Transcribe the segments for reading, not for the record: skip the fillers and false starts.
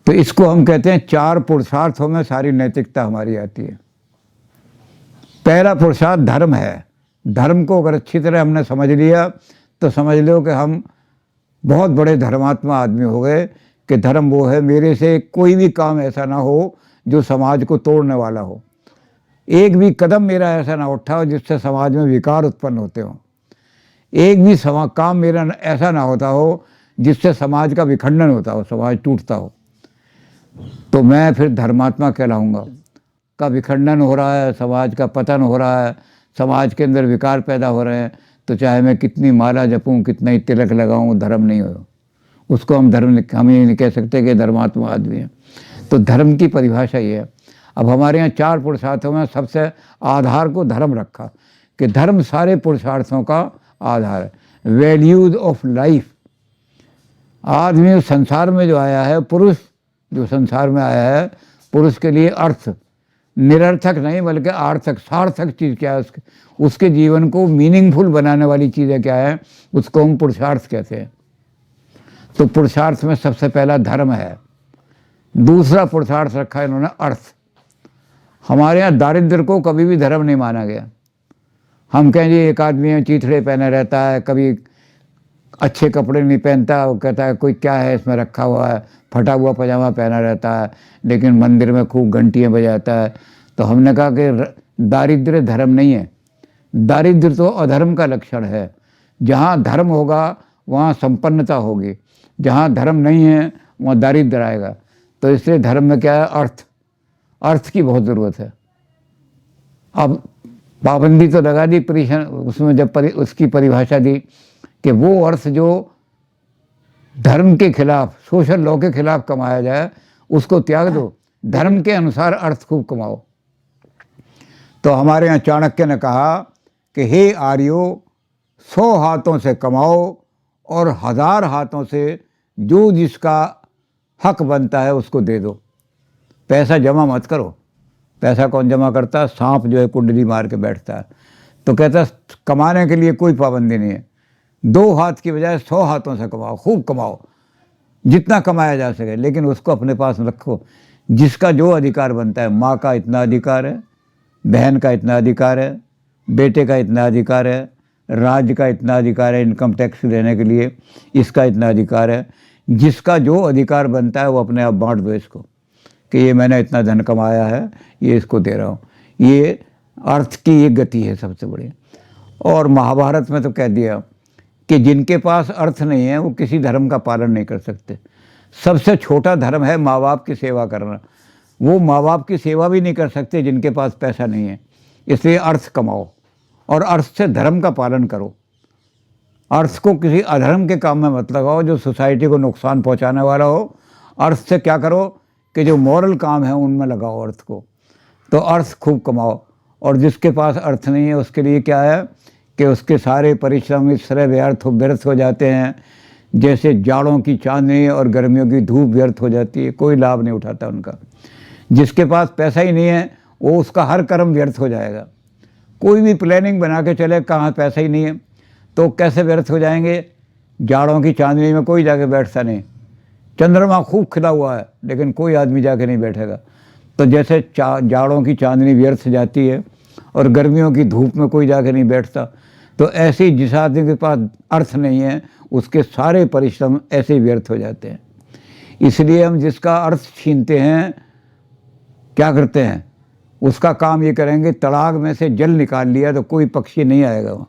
तो इसको हम कहते हैं 4 पुरुषार्थों में सारी नैतिकता हमारी आती है। पहला पुरुषार्थ धर्म है। धर्म को अगर अच्छी तरह हमने समझ लिया तो समझ लो कि हम बहुत बड़े धर्मात्मा आदमी हो गए। कि धर्म वो है, मेरे से कोई भी काम ऐसा ना हो जो समाज को तोड़ने वाला हो, एक भी कदम मेरा ऐसा ना उठा हो जिससे समाज में विकार उत्पन्न होते हो, एक भी काम मेरा ऐसा ना होता हो जिससे समाज का विखंडन होता हो, समाज टूटता हो, तो मैं फिर धर्मात्मा कहलाऊंगा। का विखंडन हो रहा है, समाज का पतन हो रहा है, समाज के अंदर विकार पैदा हो रहे हैं, तो चाहे मैं कितनी माला जपूं, कितना ही तिलक लगाऊं, धर्म नहीं हो, उसको हम हम ये नहीं कह सकते कि धर्मात्मा आदमी है। तो धर्म की परिभाषा ये है। अब हमारे यहाँ 4 पुरुषार्थों में सबसे आधार को धर्म रखा कि धर्म सारे पुरुषार्थों का आधार है। Values of life. आदमी संसार में जो आया है, पुरुष जो संसार में आया है, पुरुष के लिए अर्थ, निरर्थक नहीं बल्कि आर्थक, सार्थक चीज़ क्या है, उसके जीवन को मीनिंगफुल बनाने वाली चीज़ें क्या है, उसको हम पुरुषार्थ कहते हैं। तो पुरुषार्थ में सबसे पहला धर्म है। दूसरा पुरुषार्थ रखा है इन्होंने अर्थ। हमारे यहाँ दारिद्र्य को कभी भी धर्म नहीं माना गया। हम कहें जी एक आदमी चीथड़े पहने रहता है, कभी अच्छे कपड़े नहीं पहनता, वो कहता है कोई क्या है इसमें रखा हुआ है, फटा हुआ पजामा पहना रहता है, लेकिन मंदिर में खूब घंटियाँ बजाता है। तो हमने कहा कि दारिद्र्य धर्म नहीं है, दारिद्र्य तो अधर्म का लक्षण है। जहाँ धर्म होगा वहाँ संपन्नता होगी, जहाँ धर्म नहीं है वहाँ दारिद्र्य आएगा। तो इसलिए धर्म में क्या है, अर्थ, अर्थ की बहुत ज़रूरत है। अब पाबंदी तो लगा दी उसमें जब उसकी परिभाषा दी कि वो अर्थ जो धर्म के खिलाफ, सोशल लॉ के खिलाफ कमाया जाए उसको त्याग दो, धर्म के अनुसार अर्थ खूब कमाओ। तो हमारे यहाँ चाणक्य ने कहा कि हे आर्यो, 100 हाथों से कमाओ और 1000 हाथों से जो जिसका हक बनता है उसको दे दो। पैसा जमा मत करो। पैसा कौन जमा करता है? सांप जो है कुंडली मार के बैठता है। तो कहता है कमाने के लिए कोई पाबंदी नहीं है, 2 हाथ की बजाय 100 हाथों से कमाओ, खूब कमाओ, जितना कमाया जा सके, लेकिन उसको अपने पास रखो। जिसका जो अधिकार बनता है, माँ का इतना अधिकार है, बहन का इतना अधिकार है, बेटे का इतना अधिकार है, राज्य का इतना अधिकार है इनकम टैक्स देने के लिए, इसका इतना अधिकार है। जिसका जो अधिकार बनता है वो अपने आप बांट दो इसको, कि ये मैंने इतना धन कमाया है, ये इसको दे रहा हूँ। ये अर्थ की ये गति है सबसे बड़ी। और महाभारत में तो कह दिया कि जिनके पास अर्थ नहीं है वो किसी धर्म का पालन नहीं कर सकते। सबसे छोटा धर्म है माँ बाप की सेवा करना। वो माँ बाप की सेवा भी नहीं कर सकते जिनके पास पैसा नहीं है। इसलिए अर्थ कमाओ और अर्थ से धर्म का पालन करो। अर्थ को किसी अधर्म के काम में मत लगाओ जो सोसाइटी को नुकसान पहुंचाने वाला हो। अर्थ से क्या करो कि जो मॉरल काम है उनमें लगाओ अर्थ को। तो अर्थ खूब कमाओ। और जिसके पास अर्थ नहीं है उसके लिए क्या है कि उसके सारे परिश्रम इस तरह व्यर्थ हो जाते हैं जैसे जाड़ों की चांदनी और गर्मियों की धूप व्यर्थ हो जाती है, कोई लाभ नहीं उठाता उनका। जिसके पास पैसा ही नहीं है वो उसका हर कर्म व्यर्थ हो जाएगा। कोई भी प्लानिंग बना के चले, कहाँ पैसा ही नहीं है तो कैसे व्यर्थ हो जाएंगे। जाड़ों की चांदनी में कोई जाके बैठता नहीं, चंद्रमा खूब खिला हुआ है लेकिन कोई आदमी जाके नहीं बैठेगा। तो जैसे जाड़ों की चांदनी व्यर्थ जाती है और गर्मियों की धूप में कोई जाके नहीं बैठता, तो ऐसे ही जिस आदमी के पास अर्थ नहीं है उसके सारे परिश्रम ऐसे ही व्यर्थ हो जाते हैं। इसलिए हम जिसका अर्थ छीनते हैं क्या करते हैं, उसका काम ये करेंगे, तड़ाग में से जल निकाल लिया तो कोई पक्षी नहीं आएगा वहाँ।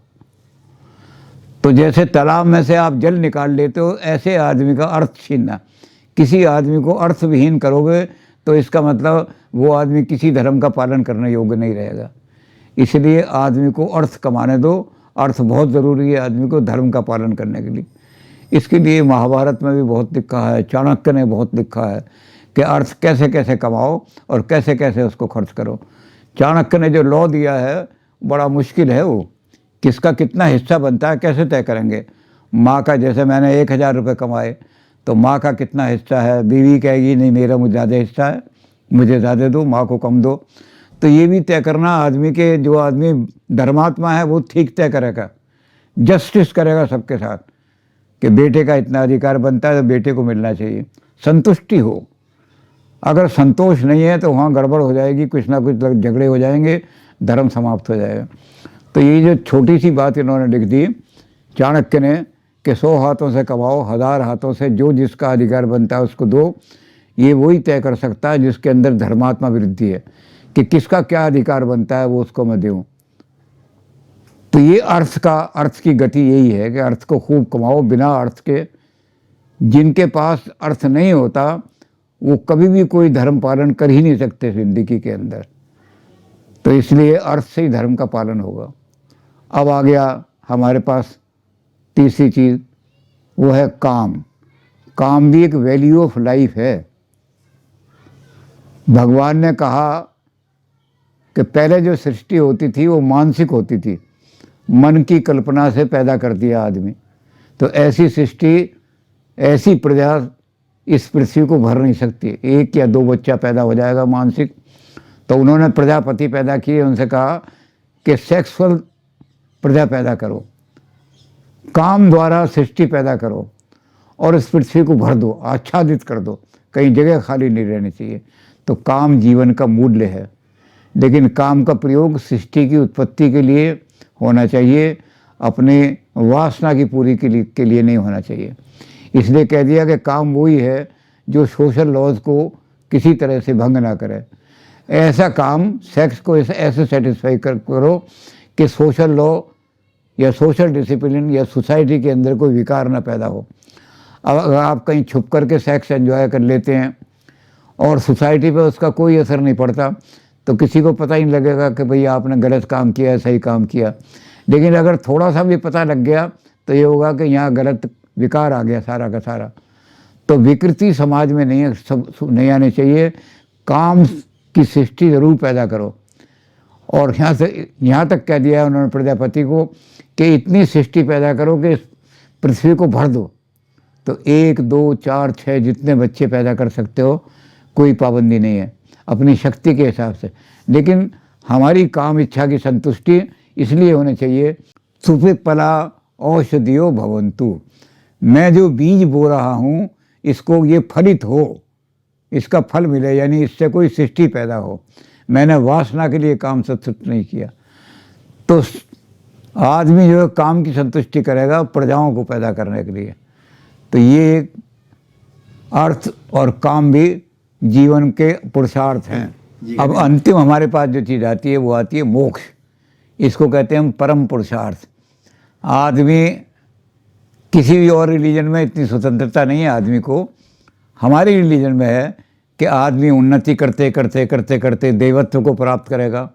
तो जैसे तालाब में से आप जल निकाल लेते हो, ऐसे आदमी का अर्थ छीनना। किसी आदमी को अर्थविहीन करोगे तो इसका मतलब वो आदमी किसी धर्म का पालन करने योग्य नहीं रहेगा। इसलिए आदमी को अर्थ कमाने दो। अर्थ बहुत ज़रूरी है आदमी को धर्म का पालन करने के लिए। इसके लिए महाभारत में भी बहुत लिखा है, चाणक्य ने बहुत लिखा है कि अर्थ कैसे कैसे कमाओ और कैसे कैसे उसको खर्च करो। चाणक्य ने जो लॉ दिया है बड़ा मुश्किल है, वो किसका कितना हिस्सा बनता है कैसे तय करेंगे। माँ का, जैसे मैंने 1000 रुपये कमाए तो माँ का कितना हिस्सा है, बीवी कहेगी नहीं मेरा मुझे ज़्यादा हिस्सा है, मुझे ज़्यादा दो, माँ को कम दो। तो ये भी तय करना आदमी के, जो आदमी धर्मात्मा है वो ठीक तय करेगा, जस्टिस करेगा सबके साथ कि बेटे का इतना अधिकार बनता है तो बेटे को मिलना चाहिए, संतुष्टि हो। अगर संतोष नहीं है तो वहाँ गड़बड़ हो जाएगी, कुछ ना कुछ झगड़े हो जाएंगे, धर्म समाप्त हो जाएगा। तो ये जो छोटी सी बात इन्होंने लिख दी चाणक्य ने कि 100 हाथों से कमाओ, 1000 हाथों से, जो जिसका अधिकार बनता है उसको दो, ये वही तय कर सकता है जिसके अंदर धर्मात्मा वृद्धि है कि किसका क्या अधिकार बनता है वो उसको मैं दूँ। तो ये अर्थ की गति यही है कि अर्थ को खूब कमाओ, बिना अर्थ के। जिनके पास अर्थ नहीं होता वो कभी भी कोई धर्म पालन कर ही नहीं सकते जिंदगी के अंदर। तो इसलिए अर्थ से ही धर्म का पालन होगा। अब आ गया हमारे पास तीसरी चीज़, वो है काम। काम भी एक वैल्यू ऑफ लाइफ है। भगवान ने कहा कि पहले जो सृष्टि होती थी वो मानसिक होती थी, मन की कल्पना से पैदा कर दिया आदमी। तो ऐसी सृष्टि, ऐसी प्रजा इस पृथ्वी को भर नहीं सकती। 1 या 2 बच्चा पैदा हो जाएगा मानसिक। तो उन्होंने प्रजापति पैदा किए, उनसे कहा कि सेक्सुअल प्रजा पैदा करो, काम द्वारा सृष्टि पैदा करो और इस पृथ्वी को भर दो, आच्छादित कर दो, कहीं जगह खाली नहीं रहनी चाहिए। तो काम जीवन का मूल्य है, लेकिन काम का प्रयोग सृष्टि की उत्पत्ति के लिए होना चाहिए, अपने वासना की पूरी के लिए नहीं होना चाहिए। इसलिए कह दिया कि काम वही है जो सोशल लॉज को किसी तरह से भंग ना करे। ऐसा काम, सेक्स को ऐसे सेटिस्फाई करो कि सोशल लॉ या सोशल डिसिप्लिन या सोसाइटी के अंदर कोई विकार ना पैदा हो। अब अगर आप कहीं छुप करके सेक्स एंजॉय कर लेते हैं और सोसाइटी पे उसका कोई असर नहीं पड़ता, तो किसी को पता ही नहीं लगेगा कि भाई आपने गलत काम किया है, सही काम किया। लेकिन अगर थोड़ा सा भी पता लग गया तो ये होगा कि यहाँ गलत विकार आ गया सारा का सारा। तो विकृति समाज में नहीं आनी चाहिए। काम की सृष्टि ज़रूर पैदा करो। और यहाँ तक कह दिया है उन्होंने प्रजापति को कि इतनी सृष्टि पैदा करो कि पृथ्वी को भर दो। तो 1, 2, 4, 6 जितने बच्चे पैदा कर सकते हो, कोई पाबंदी नहीं है, अपनी शक्ति के हिसाब से। लेकिन हमारी काम इच्छा की संतुष्टि इसलिए होनी चाहिए, सुफिपला औषधियो भवन्तु। मैं जो बीज बो रहा हूँ इसको ये फलित हो, इसका फल मिले, यानी इससे कोई सृष्टि पैदा हो। मैंने वासना के लिए काम संतुष्ट नहीं किया। तो आदमी जो है काम की संतुष्टि करेगा प्रजाओं को पैदा करने के लिए। तो ये अर्थ और काम भी जीवन के पुरुषार्थ हैं। अब अंतिम हमारे पास जो चीज़ आती है वो आती है मोक्ष। इसको कहते हैं हम परम पुरुषार्थ। आदमी, किसी भी और रिलीजन में इतनी स्वतंत्रता नहीं है आदमी को, हमारे रिलीजन में है कि आदमी उन्नति करते करते करते करते देवत्व को प्राप्त करेगा,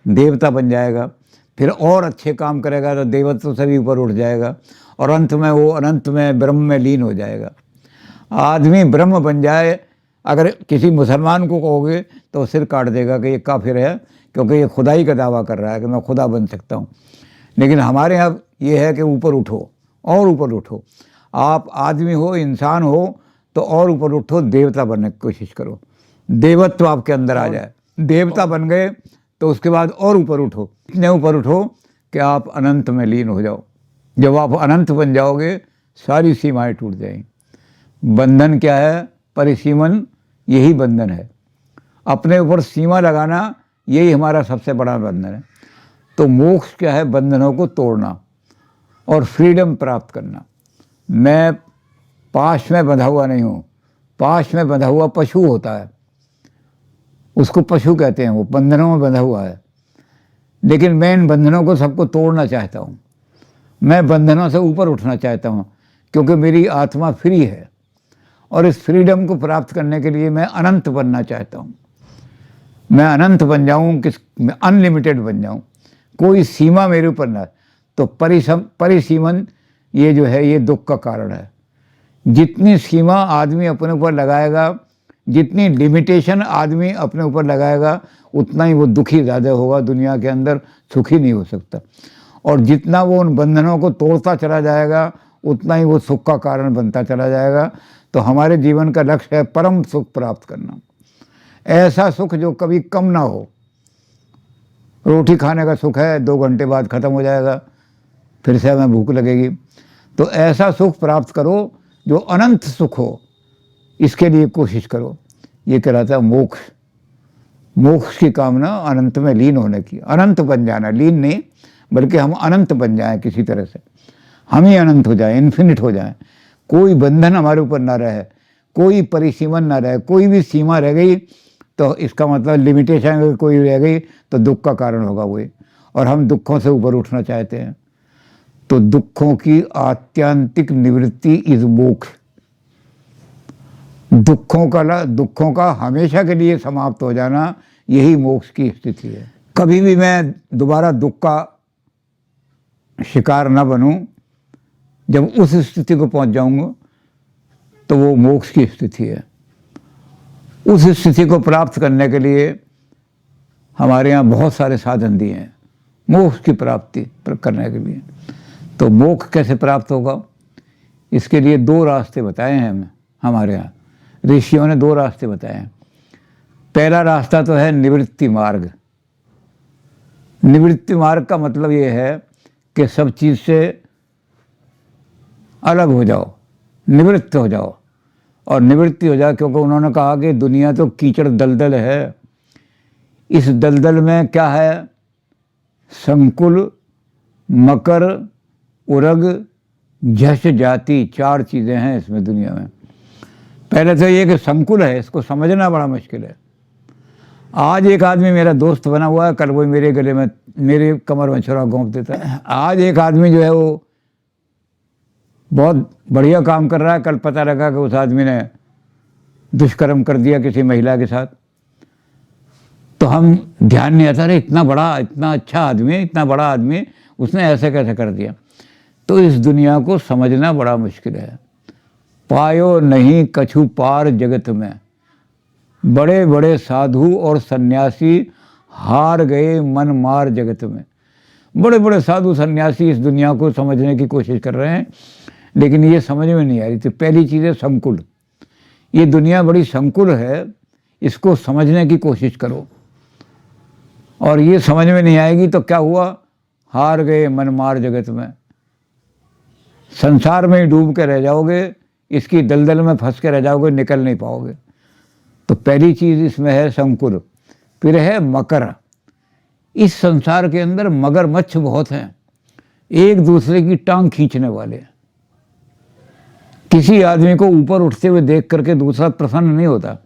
देवता बन जाएगा, फिर और अच्छे काम करेगा तो देवत्व से भी ऊपर उठ जाएगा और अंत में वो अनंत में ब्रह्म में लीन हो जाएगा। आदमी ब्रह्म बन जाए, अगर किसी मुसलमान को कहोगे तो वो सिर काट देगा कि ये काफिर है, क्योंकि ये खुदाई का दावा कर रहा है कि मैं खुदा बन सकता हूँ। लेकिन हमारे यहाँ ये है कि ऊपर उठो और ऊपर उठो। आप आदमी हो, इंसान हो, तो और ऊपर उठो, देवता बनने की कोशिश करो, देवत्व आपके अंदर आ जाए। देवता बन गए तो उसके बाद और ऊपर उठो, इतने ऊपर उठो कि आप अनंत में लीन हो जाओ। जब आप अनंत बन जाओगे सारी सीमाएं टूट जाएंगी। बंधन क्या है? परिसीमन, यही बंधन है। अपने ऊपर सीमा लगाना, यही हमारा सबसे बड़ा बंधन है। तो मोक्ष क्या है? बंधनों को तोड़ना और फ्रीडम प्राप्त करना। मैं पाश में बंधा हुआ नहीं हूँ। पाश में बंधा हुआ पशु होता है, उसको पशु कहते हैं, वो बंधनों में बंधा हुआ है। लेकिन मैं इन बंधनों को सबको तोड़ना चाहता हूँ। मैं बंधनों से ऊपर उठना चाहता हूँ, क्योंकि मेरी आत्मा फ्री है और इस फ्रीडम को प्राप्त करने के लिए मैं अनंत बनना चाहता हूँ। मैं अनंत बन जाऊँ, मैं अनलिमिटेड बन जाऊँ, कोई सीमा मेरे ऊपर ना। तो परिसीमन ये जो है ये दुख का कारण है। जितनी सीमा आदमी अपने ऊपर लगाएगा, जितनी लिमिटेशन आदमी अपने ऊपर लगाएगा, उतना ही वो दुखी ज़्यादा होगा, दुनिया के अंदर सुखी नहीं हो सकता। और जितना वो उन बंधनों को तोड़ता चला जाएगा, उतना ही वो सुख का कारण बनता चला जाएगा। तो हमारे जीवन का लक्ष्य है परम सुख प्राप्त करना, ऐसा सुख जो कभी कम ना हो। रोटी खाने का सुख है, 2 घंटे बाद ख़त्म हो जाएगा, फिर से हमें भूख लगेगी। तो ऐसा सुख प्राप्त करो जो अनंत सुख हो, इसके लिए कोशिश करो ये कहलाता है मोक्ष। मोक्ष की कामना अनंत में लीन होने की, अनंत बन जाना, लीन नहीं बल्कि हम अनंत बन जाएं किसी तरह से, हम ही अनंत हो जाएं, इन्फिनिट हो जाएं, कोई बंधन हमारे ऊपर ना रहे, कोई परिसीमन ना रहे। कोई भी सीमा रह गई तो इसका मतलब लिमिटेशन अगर कोई रह गई तो दुख का कारण होगा वही, और हम दुखों से ऊपर उठना चाहते हैं। तो दुखों की आत्यंतिक निवृत्ति इज मोक्ष। दुखों का हमेशा के लिए समाप्त हो जाना, यही मोक्ष की स्थिति है। कभी भी मैं दोबारा दुख का शिकार न बनूं, जब उस स्थिति को पहुंच जाऊंगा तो वो मोक्ष की स्थिति है। उस स्थिति को प्राप्त करने के लिए हमारे यहाँ बहुत सारे साधन दिए हैं मोक्ष की प्राप्ति करने के लिए। तो मोक्ष कैसे प्राप्त होगा, इसके लिए 2 रास्ते बताए हैं हमारे यहाँ ऋषियों ने 2 रास्ते बताए हैं। पहला रास्ता तो है निवृत्ति मार्ग। निवृत्ति मार्ग का मतलब ये है कि सब चीज़ से अलग हो जाओ, निवृत्त हो जाओ और निवृत्ति हो जाए। क्योंकि उन्होंने कहा कि दुनिया तो कीचड़ दलदल है, इस दलदल में क्या है, संकुल, मकर, उरग, झष जाति, 4 चीज़ें हैं इसमें दुनिया में। पहले तो ये कि संकुल है, इसको समझना बड़ा मुश्किल है। आज एक आदमी मेरा दोस्त बना हुआ है, कल वो मेरे गले में, मेरे कमर में छुरा घोंप देता है। आज एक आदमी जो है वो बहुत बढ़िया काम कर रहा है, कल पता लगा कि उस आदमी ने दुष्कर्म कर दिया किसी महिला के साथ। तो हम ध्यान नहीं आता, अरे इतना बड़ा, इतना अच्छा आदमी, इतना बड़ा आदमी, उसने ऐसे कैसे कर दिया। तो इस दुनिया को समझना बड़ा मुश्किल है। पायो नहीं कछु पार जगत में, बड़े बड़े साधु और सन्यासी हार गए मन मार जगत में। बड़े बड़े साधु सन्यासी इस दुनिया को समझने की कोशिश कर रहे हैं, लेकिन ये समझ में नहीं आ रही। तो पहली चीज़ है संकुल। ये दुनिया बड़ी संकुल है, इसको समझने की कोशिश करो। और ये समझ में नहीं आएगी तो क्या हुआ, हार गए मन मार जगत में। संसार में ही डूब के रह जाओगे, इसकी दलदल में फंस के रह जाओगे, निकल नहीं पाओगे। तो पहली चीज़ इसमें है संकुल। फिर है मकर। इस संसार के अंदर मगरमच्छ बहुत हैं, एक दूसरे की टांग खींचने वाले। किसी आदमी को ऊपर उठते हुए देख करके दूसरा प्रसन्न नहीं होता।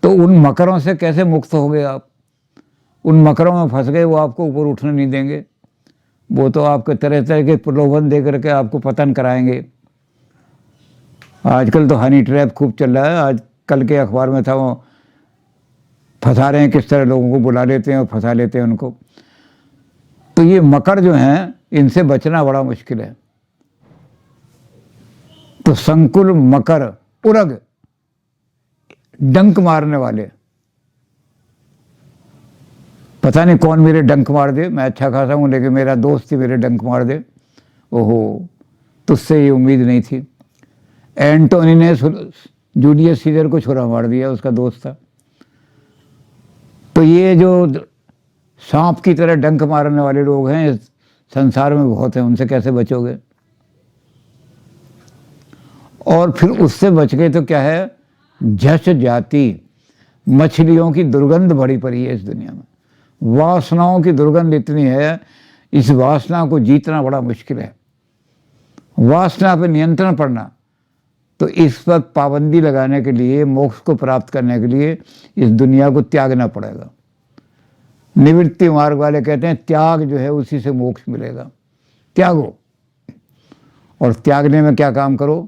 तो उन मकरों से कैसे मुक्त होगे आप। उन मकरों में फंस गए, वो आपको ऊपर उठने नहीं देंगे। वो तो आपको तरह तरह के प्रलोभन दे करके आपको पतन कराएंगे। आजकल तो हनी ट्रैप खूब चल रहा है। आज कल के अखबार में था, वो फंसा रहे हैं किस तरह लोगों को, बुला लेते हैं और फंसा लेते हैं उनको। तो ये मकर जो हैं, इनसे बचना बड़ा मुश्किल है। तो संकुल, मकर, उरग, डंक मारने वाले। पता नहीं कौन मेरे डंक मार दे, मैं अच्छा खासा हूँ लेकिन मेरा दोस्त ही मेरे डंक मार दे। ओहो, तुझसे ये उम्मीद नहीं थी। एंटोनी ने जूलियस सीजर को छुरा मार दिया, उसका दोस्त था। तो ये जो सांप की तरह डंक मारने वाले लोग हैं इस संसार में बहुत हैं, उनसे कैसे बचोगे। और फिर उससे बच गए तो क्या है, झष जाति। मछलियों की दुर्गंध बड़ी पड़ी है इस दुनिया में। वासनाओं की दुर्गंध इतनी है, इस वासना को जीतना बड़ा मुश्किल है। वासना पर नियंत्रण पड़ना, तो इस पर पाबंदी लगाने के लिए, मोक्ष को प्राप्त करने के लिए इस दुनिया को त्यागना पड़ेगा। निवृत्ति मार्ग वाले कहते हैं त्याग जो है उसी से मोक्ष मिलेगा। त्यागो। और त्यागने में क्या काम करो।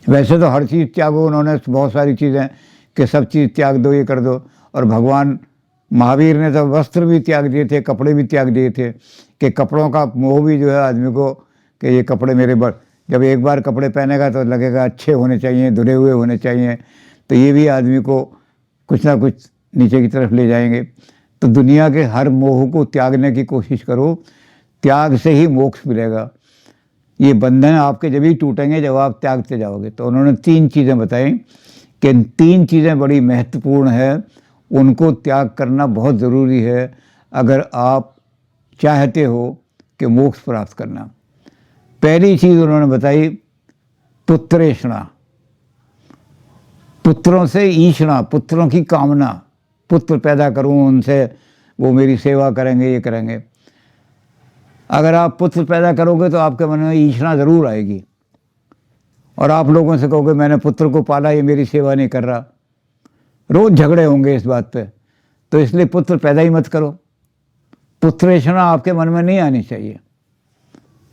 वैसे तो हर चीज़ त्यागो, उन्होंने बहुत सारी चीज़ें कि सब चीज़ त्याग दो, ये कर दो। और भगवान महावीर ने तो वस्त्र भी त्याग दिए थे, कपड़े भी त्याग दिए थे, कि कपड़ों का मोह भी जो है आदमी को, कि ये कपड़े मेरे जब एक बार कपड़े पहनेगा तो लगेगा अच्छे होने चाहिए, धुले हुए होने चाहिए। तो ये भी आदमी को कुछ ना कुछ नीचे की तरफ ले जाएंगे। तो दुनिया के हर मोह को त्यागने की कोशिश करो, त्याग से ही मोक्ष मिलेगा। ये बंधन आपके जब ही टूटेंगे जब आप त्यागते जाओगे। तो उन्होंने 3 चीज़ें बताई कि 3 चीज़ें बड़ी महत्वपूर्ण है, उनको त्याग करना बहुत ज़रूरी है अगर आप चाहते हो कि मोक्ष प्राप्त करना। पहली चीज़ उन्होंने बताई पुत्रेषणा। पुत्रों से ईशना, पुत्रों की कामना, पुत्र पैदा करूं उनसे, वो मेरी सेवा करेंगे, ये करेंगे। अगर आप पुत्र पैदा करोगे तो आपके मन में ईशना ज़रूर आएगी, और आप लोगों से कहोगे मैंने पुत्र को पाला, ये मेरी सेवा नहीं कर रहा, रोज़ झगड़े होंगे इस बात पे। तो इसलिए पुत्र पैदा ही मत करो। पुत्रेषणा आपके मन में नहीं आनी चाहिए।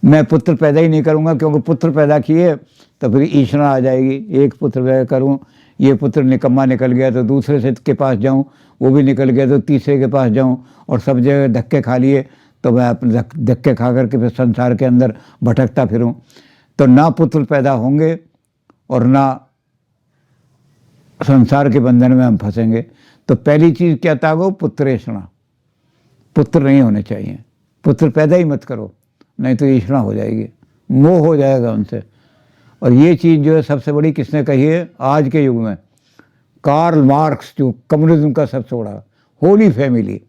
मैं पुत्र पैदा ही नहीं करूँगा, क्योंकि पुत्र पैदा किए तो फिर ईशना आ जाएगी। एक पुत्र पैदा करूँ, ये पुत्र निकम्मा निकल गया तो दूसरे से के पास जाऊँ, वो भी निकल गया तो तीसरे के पास जाऊँ, और सब जगह धक्के खा लिए तो मैं अपने धक्के खा करके फिर संसार के अंदर भटकता फिरूँ। तो ना पुत्र पैदा होंगे और ना संसार के बंधन में हम फंसेंगे। तो पहली चीज़ क्या त्यागो? पुत्रेषणा। पुत्र नहीं होने चाहिए, पुत्र पैदा ही मत करो, नहीं तो ईशना हो जाएगी, मोह हो जाएगा उनसे। और ये चीज़ जो है सबसे बड़ी किसने कही है आज के युग में? कार्ल मार्क्स, जो कम्युनिज्म का सबसे बड़ा, होली फैमिली।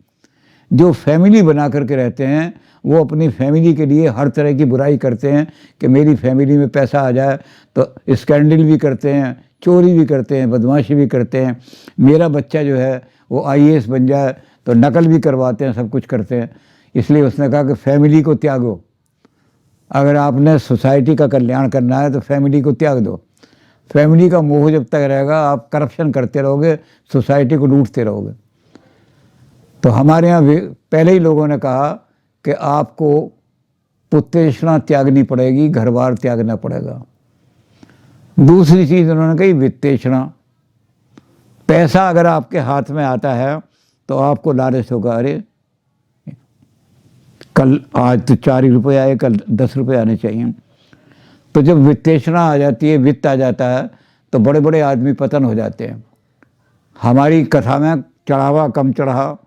जो फैमिली बना करके रहते हैं वो अपनी फैमिली के लिए हर तरह की बुराई करते हैं कि मेरी फैमिली में पैसा आ जाए, तो स्कैंडल भी करते हैं, चोरी भी करते हैं, बदमाशी भी करते हैं। मेरा बच्चा जो है वो IAS बन जाए तो नकल भी करवाते हैं, सब कुछ करते हैं। इसलिए उसने कहा कि फैमिली को त्यागो। अगर आपने सोसाइटी का कल्याण करना है तो फैमिली को त्याग दो। फैमिली का मोह जब तक रहेगा आप करप्शन करते रहोगे, सोसाइटी को लूटते रहोगे। तो हमारे यहाँ पहले ही लोगों ने कहा कि आपको पुत्रेषणा त्यागनी पड़ेगी, घर बार त्यागना पड़ेगा। दूसरी चीज़ उन्होंने कही वित्तेषणा। पैसा अगर आपके हाथ में आता है तो आपको लालच होगा, अरे कल आज तो 4 रुपये आए, कल 10 रुपये आने चाहिए। तो जब वित्तेषणा आ जाती है, वित्त आ जाता है, तो बड़े बड़े आदमी पतन हो जाते हैं। हमारी कथा में चढ़ावा कम चढ़ा,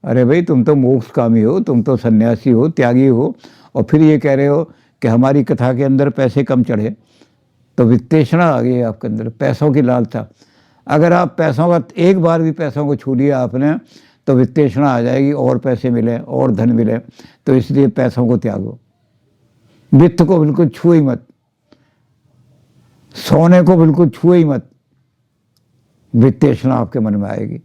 अरे भाई तुम तो मोक्षकामी हो, तुम तो सन्यासी हो, त्यागी हो, और फिर ये कह रहे हो कि हमारी कथा के अंदर पैसे कम चढ़े। तो वित्तेषणा आ गई आपके अंदर, पैसों की लालसा। अगर आप पैसों का एक बार भी पैसों को छू लिया आपने तो वित्तेषणा आ जाएगी, और पैसे मिले और धन मिले। तो इसलिए पैसों को त्यागो, वित्त को बिल्कुल छुओ ही मत, सोने को बिल्कुल छुओ ही मत, वित्तेषणा आपके मन में आएगी।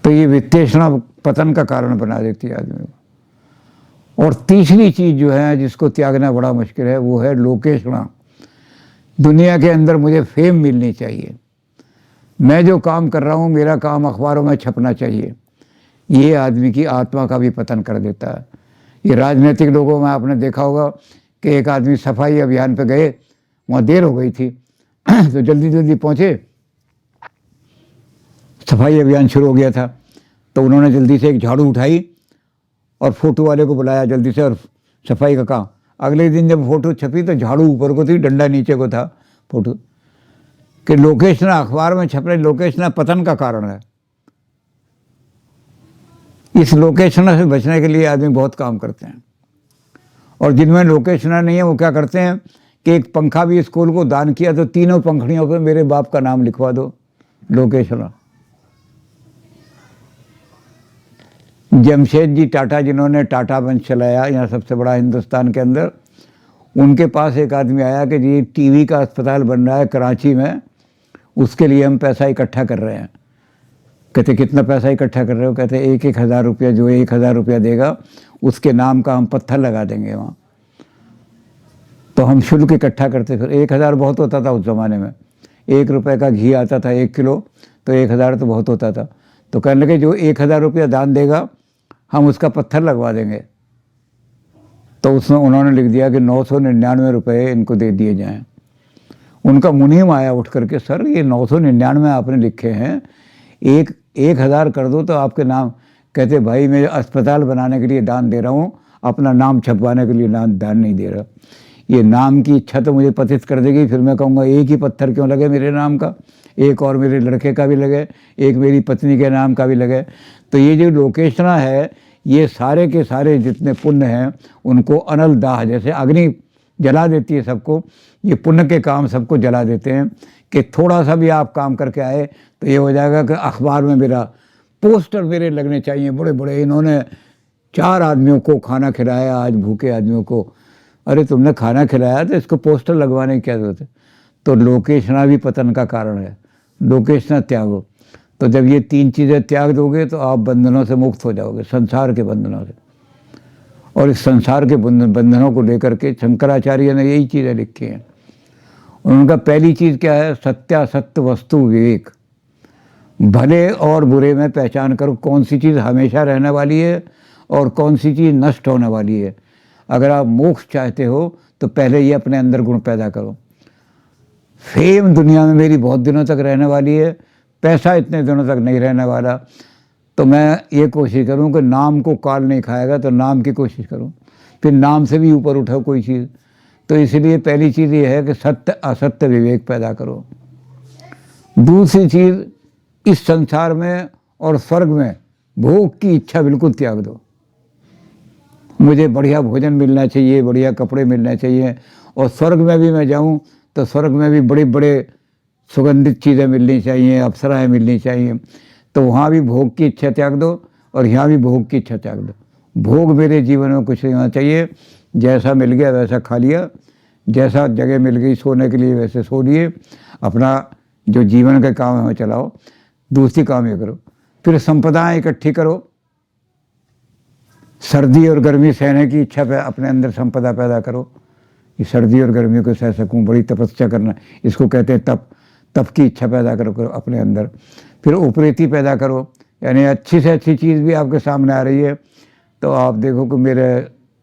तो ये वित्तेषणा पतन का कारण बना देती है आदमी को। और तीसरी चीज़ जो है जिसको त्यागना बड़ा मुश्किल है वो है लोकेषणा। दुनिया के अंदर मुझे फेम मिलनी चाहिए, मैं जो काम कर रहा हूँ मेरा काम अखबारों में छपना चाहिए। ये आदमी की आत्मा का भी पतन कर देता है। ये राजनीतिक लोगों में आपने देखा होगा कि एक आदमी सफाई अभियान पे गए, वहाँ देर हो गई थी तो जल्दी जल्दी पहुँचे, सफाई अभियान शुरू हो गया था, तो उन्होंने जल्दी से एक झाड़ू उठाई और फोटो वाले को बुलाया जल्दी से, और सफाई का काम। अगले दिन जब फोटो छपी तो झाड़ू ऊपर को थी, डंडा नीचे को था फोटो। कि लोकेशना अखबार में छप रहे, लोकेशना पतन का कारण है। इस लोकेशना से बचने के लिए आदमी बहुत काम करते हैं, और जिनमें लोकेशना नहीं है वो क्या करते हैं कि एक पंखा भी स्कूल को दान किया तो तीनों पंखड़ियों पे मेरे बाप का नाम लिखवा दो, लोकेशना। जमशेद जी टाटा, जिन्होंने टाटा वंश चलाया यहाँ सबसे बड़ा हिंदुस्तान के अंदर, उनके पास एक आदमी आया कि जी टीबी का अस्पताल बन रहा है कराची में, उसके लिए हम पैसा इकट्ठा कर रहे हैं। कहते कितना पैसा इकट्ठा कर रहे हो? कहते 1,000 रुपया, जो 1,000 रुपया देगा उसके नाम का हम पत्थर लगा देंगे वहाँ। तो हम शुल्क इकट्ठा करते, फिर 1,000 बहुत होता था उस ज़माने में। 1 रुपये का घी आता था 1 किलो, तो 1,000 तो बहुत होता था। तो कहने लगे जो 1,000 रुपया दान देगा हम उसका पत्थर लगवा देंगे। तो उसमें उन्होंने लिख दिया कि 999 रुपये इनको दे दिए जाएं। उनका मुनीम आया उठ करके, सर ये 999 आपने लिखे हैं, 1,000 कर दो तो आपके नाम। कहते भाई मैं अस्पताल बनाने के लिए दान दे रहा हूँ, अपना नाम छपवाने के लिए दान नहीं दे रहा। ये नाम की इच्छा तो मुझे पतित कर देगी, फिर मैं कहूँगा एक ही पत्थर क्यों लगे मेरे नाम का, एक और मेरे लड़के का भी लगे, एक मेरी पत्नी के नाम का भी लगे। तो ये जो लोकेशना है, ये सारे के सारे जितने पुण्य हैं उनको अनल दाह, जैसे अग्नि जला देती है सबको, ये पुण्य के काम सबको जला देते हैं। कि थोड़ा सा भी आप काम करके आए तो ये हो जाएगा कि अखबार में मेरा पोस्टर मेरे लगने चाहिए बड़े बड़े, इन्होंने 4 आदमियों को खाना खिलाया आज, भूखे आदमियों को। अरे तुमने खाना खिलाया तो इसको पोस्टर लगवाने की क्या ज़रूरत है? तो लोकेशना भी पतन का कारण है। लोकेशना त्यागो। तो जब ये 3 चीज़ें त्याग दोगे तो आप बंधनों से मुक्त हो जाओगे, संसार के बंधनों से। और इस संसार के बंधनों को लेकर के शंकराचार्य ने यही चीज़ें लिखी हैं। उनका पहली चीज़ क्या है? सत्यासत्य वस्तु विवेक। भले और बुरे में पहचान करो कौन सी चीज़ हमेशा रहने वाली है और कौन सी चीज़ नष्ट होने वाली है। अगर आप मोक्ष चाहते हो तो पहले ये अपने अंदर गुण पैदा करो। फेम दुनिया में मेरी बहुत दिनों तक रहने वाली है, पैसा इतने दिनों तक नहीं रहने वाला, तो मैं ये कोशिश करूं कि नाम को काल नहीं खाएगा, तो नाम की कोशिश करूं, फिर नाम से भी ऊपर उठाओ कोई चीज़। तो इसलिए पहली चीज़ ये है कि सत्य असत्य विवेक पैदा करो। दूसरी चीज़, इस संसार में और स्वर्ग में भोग की इच्छा बिल्कुल त्याग दो। मुझे बढ़िया भोजन मिलना चाहिए, बढ़िया कपड़े मिलने चाहिए, और स्वर्ग में भी मैं जाऊं तो स्वर्ग में भी बड़े बड़े सुगंधित चीज़ें मिलनी चाहिए, अप्सराएं मिलनी चाहिए। तो वहाँ भी भोग की इच्छा त्याग दो और यहाँ भी भोग की इच्छा त्याग दो। भोग मेरे जीवन में कुछ नहीं होना चाहिए, जैसा मिल गया वैसा खा लिया, जैसा जगह मिल गई सोने के लिए वैसे सो लिए, अपना जो जीवन के काम है वो चलाओ, दूसरी काम ये करो। फिर संपदाएं इकट्ठी करो, सर्दी और गर्मी सहने की इच्छा पे अपने अंदर संपदा पैदा करो कि सर्दी और गर्मी को सह सकूं, बड़ी तपस्या करना, इसको कहते हैं तप। तप की इच्छा पैदा करो अपने अंदर। फिर उपरीति पैदा करो, यानी अच्छी से अच्छी चीज़ भी आपके सामने आ रही है तो आप देखो कि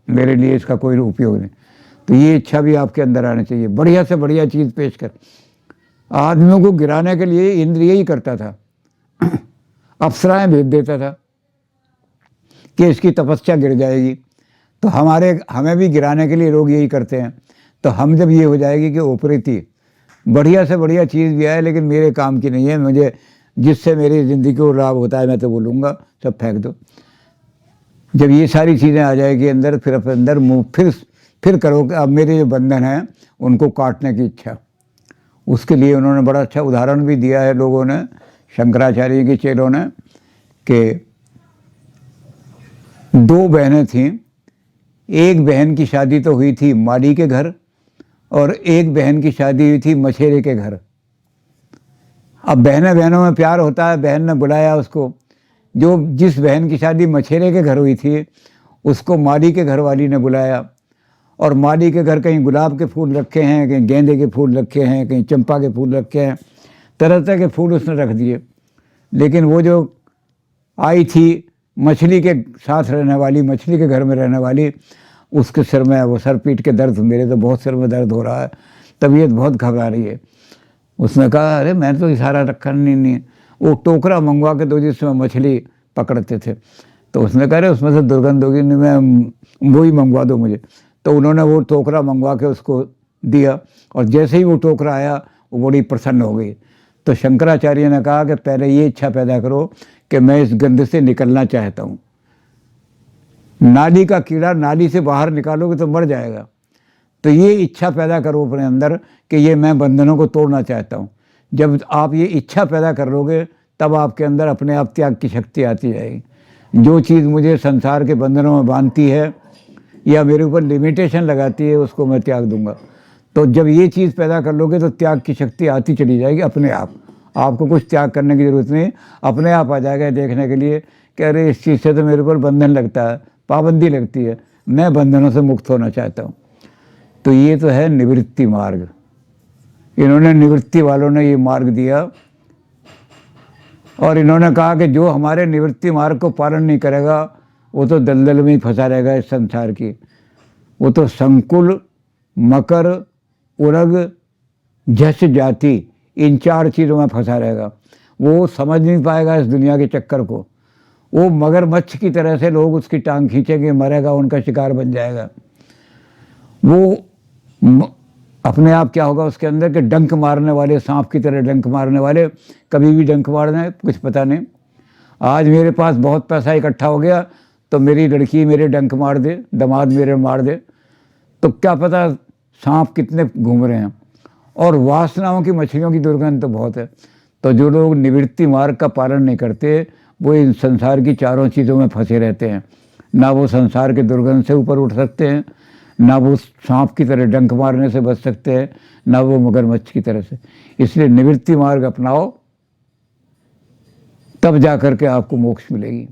मेरे लिए इसका कोई उपयोग नहीं, तो ये इच्छा भी आपके अंदर आनी चाहिए। बढ़िया से बढ़िया चीज़ पेश कर। आदमियों को गिराने के लिए इंद्र यही करता था, अप्सराएं भेज देता था कि इसकी तपस्या गिर जाएगी, तो हमें भी गिराने के लिए लोग यही करते हैं। तो हम जब ये हो जाएगी कि उपरीति, बढ़िया से बढ़िया चीज़ भी आए लेकिन मेरे काम की नहीं है, मुझे जिससे मेरी ज़िंदगी को लाभ होता है मैं तो बोलूँगा, सब फेंक दो। जब ये सारी चीज़ें आ जाएगी अंदर, फिर अपने अंदर मुँह फिर करो कि अब मेरे जो बंधन हैं उनको काटने की इच्छा। उसके लिए उन्होंने बड़ा अच्छा उदाहरण भी दिया है लोगों ने, शंकराचार्य के चेलों ने, कि 2 बहनें थीं। एक बहन की शादी तो हुई थी माली के घर और एक बहन की शादी हुई थी मछेरे के घर। अब बहनों में प्यार होता है, बहन ने बुलाया उसको। जिस बहन की शादी मछेरे के घर हुई थी उसको माली के घर वाली ने बुलाया, और माली के घर कहीं गुलाब के फूल रखे हैं, कहीं गेंदे के फूल रखे हैं, कहीं चंपा के फूल रखे हैं, तरह तरह के फूल उसने रख दिए। लेकिन वो जो आई थी मछली के साथ रहने वाली, मछली के घर में रहने वाली, उसके सिर में वो सर पीट के दर्द, मेरे तो बहुत सिर में दर्द हो रहा है, तबीयत बहुत घबरा रही है। उसने कहा अरे मैंने तो इशारा रखा नहीं, वो टोकरा मंगवा के दो जिसमें मछली पकड़ते थे। तो उसने कहा अरे उसमें से दुर्गंध होगी, नहीं मैं वही मंगवा दो मुझे। तो उन्होंने वो टोकरा मंगवा के उसको दिया, और जैसे ही वो टोकरा आया वो बड़ी प्रसन्न हो गई। तो शंकराचार्य ने कहा कि पहले ये इच्छा पैदा करो कि मैं इस गंध से निकलना चाहता हूँ। नाली का कीड़ा नाली से बाहर निकालोगे तो मर जाएगा, तो ये इच्छा पैदा करो अपने अंदर कि ये मैं बंधनों को तोड़ना चाहता हूँ। जब आप ये इच्छा पैदा कर लोगे तब आपके अंदर अपने आप त्याग की शक्ति आती जाएगी। जो चीज़ मुझे संसार के बंधनों में बांधती है या मेरे ऊपर लिमिटेशन लगाती है उसको मैं त्याग दूंगा। तो जब ये चीज़ पैदा कर लोगे तो त्याग की शक्ति आती चली जाएगी अपने आप। आपको कुछ त्याग करने की ज़रूरत नहीं, अपने आप आ जाएगा देखने के लिए कि अरे इस चीज़ से तो मेरे ऊपर बंधन लगता है, पाबंदी लगती है, मैं बंधनों से मुक्त होना चाहता हूँ। तो ये तो है निवृत्ति मार्ग। इन्होंने निवृत्ति वालों ने ये मार्ग दिया, और इन्होंने कहा कि जो हमारे निवृत्ति मार्ग को पालन नहीं करेगा वो तो दलदल में ही फंसा रहेगा इस संसार की। वो तो संकुल, मकर, उरग, झस जाति, इन 4 चीज़ों में फंसा रहेगा। वो समझ नहीं पाएगा इस दुनिया के चक्कर को। वो मगरमच्छ की तरह से लोग उसकी टांग खींचेंगे, मरेगा, उनका शिकार बन जाएगा। वो अपने आप क्या होगा उसके अंदर कि डंक मारने वाले, सांप की तरह डंक मारने वाले, कभी भी डंक मारना है कुछ पता नहीं। आज मेरे पास बहुत पैसा इकट्ठा हो गया तो मेरी लड़की मेरे डंक मार दे, दामाद मेरे मार दे, तो क्या पता सांप कितने घूम रहे हैं। और वासनाओं की मछलियों की दुर्गंध तो बहुत है। तो जो लोग निवृत्ति मार्ग का पालन नहीं करते वो इन संसार की 4 चीज़ों में फंसे रहते हैं। ना वो संसार के दुर्गंध से ऊपर उठ सकते हैं, ना वो सांप की तरह डंक मारने से बच सकते हैं, ना वो मगरमच्छ की तरह से। इसलिए निवृत्ति मार्ग अपनाओ, तब जा करके आपको मोक्ष मिलेगी।